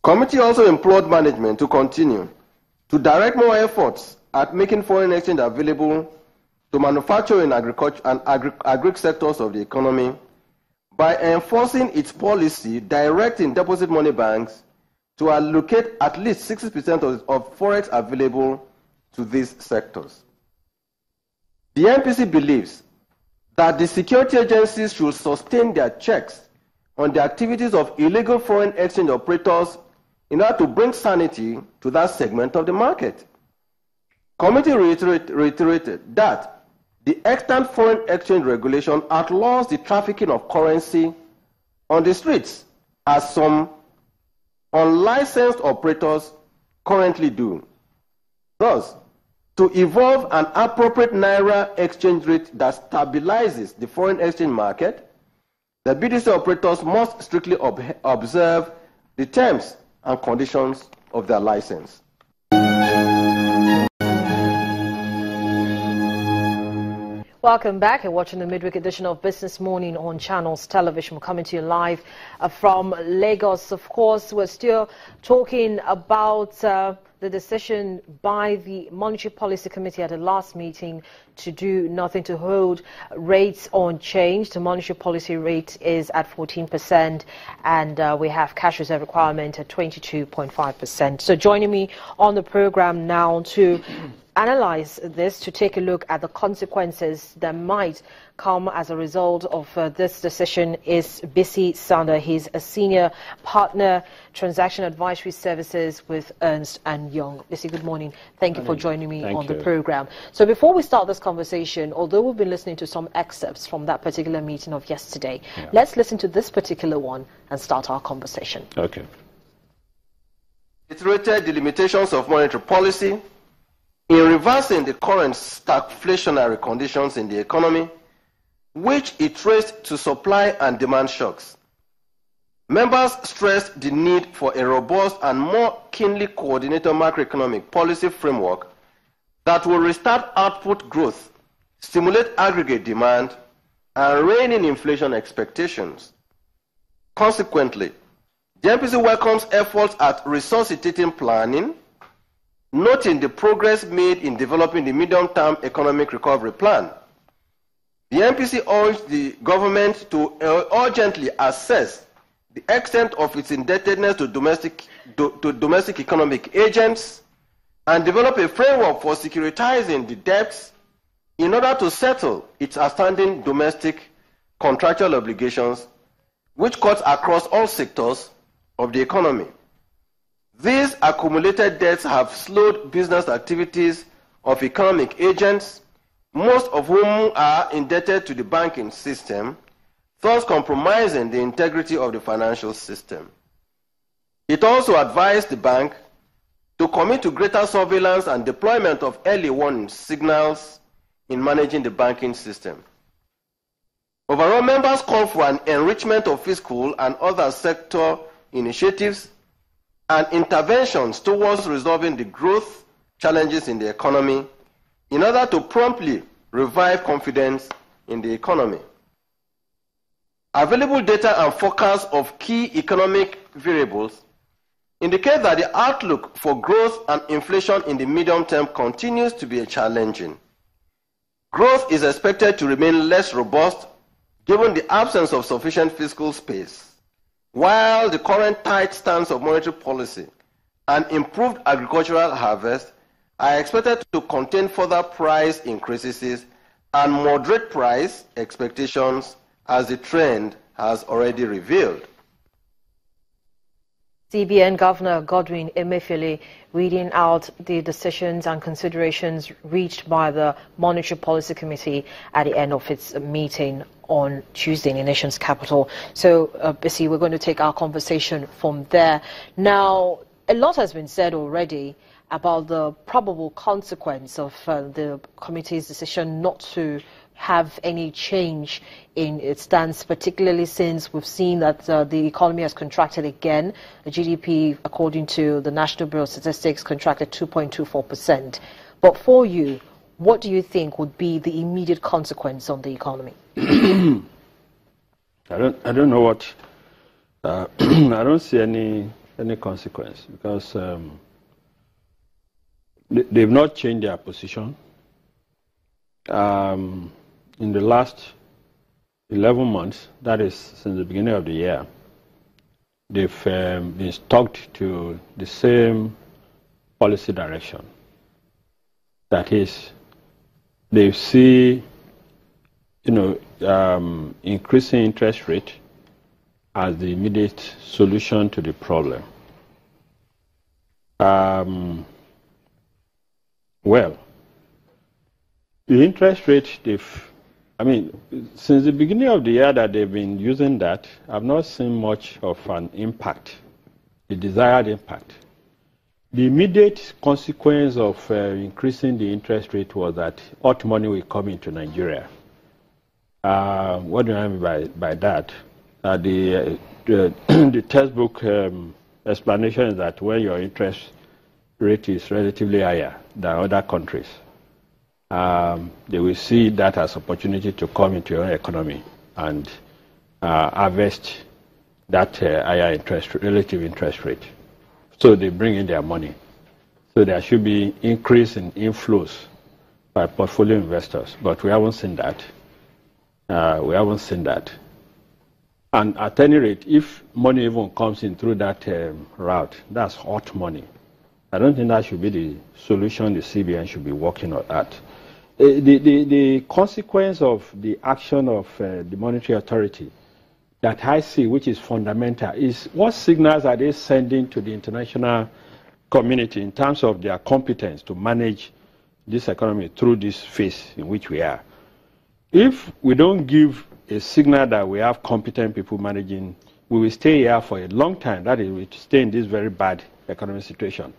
Committee also implored management to continue to direct more efforts at making foreign exchange available to manufacturing, agriculture, and agri sectors of the economy by enforcing its policy directing deposit money banks to allocate at least 60% of forex available to these sectors. The MPC believes that the security agencies should sustain their checks on the activities of illegal foreign exchange operators in order to bring sanity to that segment of the market. Committee reiterated that the extant foreign exchange regulation outlaws the trafficking of currency on the streets, as some unlicensed operators currently do. Thus, to evolve an appropriate Naira exchange rate that stabilizes the foreign exchange market, the BDC operators must strictly observe the terms and conditions of their license. Welcome back. You're watching the midweek edition of Business Morning on Channels Television. We're coming to you live from Lagos. Of course, we're still talking about the decision by the Monetary Policy Committee at the last meeting to do nothing, to hold rates unchanged. The monetary policy rate is at 14%, and we have cash reserve requirement at 22.5%. So joining me on the program now to analyze this, to take a look at the consequences that might come as a result of this decision, is Bisi Sanda. He's a senior partner, transaction advisory services with Ernst Young. Bisi, good morning. Thank you for joining me on the program. So before we start this conversation, although we've been listening to some excerpts from that particular meeting of yesterday, let's listen to this particular one and start our conversation. Okay. It rated the limitations of monetary policy in reversing the current stagflationary conditions in the economy, which it traced to supply and demand shocks. Members stressed the need for a robust and more keenly coordinated macroeconomic policy framework that will restart output growth, stimulate aggregate demand, and rein in inflation expectations. Consequently, the MPC welcomes efforts at resuscitating planning, noting the progress made in developing the medium-term economic recovery plan. The MPC urged the government to urgently assess the extent of its indebtedness to domestic economic agents and develop a framework for securitizing the debts in order to settle its outstanding domestic contractual obligations, which cuts across all sectors of the economy. These accumulated debts have slowed business activities of economic agents, most of whom are indebted to the banking system, thus compromising the integrity of the financial system. It also advised the bank to commit to greater surveillance and deployment of early warning signals in managing the banking system. Overall, members call for an enrichment of fiscal and other sector initiatives and interventions towards resolving the growth challenges in the economy in order to promptly revive confidence in the economy. Available data and forecasts of key economic variables indicate that the outlook for growth and inflation in the medium term continues to be challenging. Growth is expected to remain less robust given the absence of sufficient fiscal space, while the current tight stance of monetary policy and improved agricultural harvest are expected to contain further price increases and moderate price expectations, as the trend has already revealed. CBN Governor Godwin Emefiele reading out the decisions and considerations reached by the Monetary Policy Committee at the end of its meeting on Tuesday in the nation's capital. So, Bisi, we're going to take our conversation from there. Now, a lot has been said already about the probable consequence of the committee's decision not to have any change in its stance, particularly since we've seen that the economy has contracted again. The GDP, according to the National Bureau of Statistics, contracted 2.24%. But for you, what do you think would be the immediate consequence on the economy? I don't know what. I don't see any any consequence because they've not changed their position. In the last 11 months, that is since the beginning of the year, they've been stuck to the same policy direction. That is, they see, increasing interest rate as the immediate solution to the problem. Well, the interest rate, since the beginning of the year that they've been using that, I've not seen much of an impact, the desired impact. The immediate consequence of increasing the interest rate was that hot money will come into Nigeria. What do I mean by that? The textbook explanation is that when your interest rate is relatively higher than other countries, they will see that as opportunity to come into your economy and harvest that higher relative interest rate. So they bring in their money. So there should be increase in inflows by portfolio investors, but we haven't seen that. And at any rate, if money even comes in through that route, that's hot money. I don't think that should be the solution the CBN should be working on at. The consequence of the action of the monetary authority that I see, which is fundamental, is what signals are they sending to the international community in terms of their competence to manage this economy through this phase in which we are. If we don't give a signal that we have competent people managing, we will stay here for a long time. That is, we will stay in this very bad economic situation.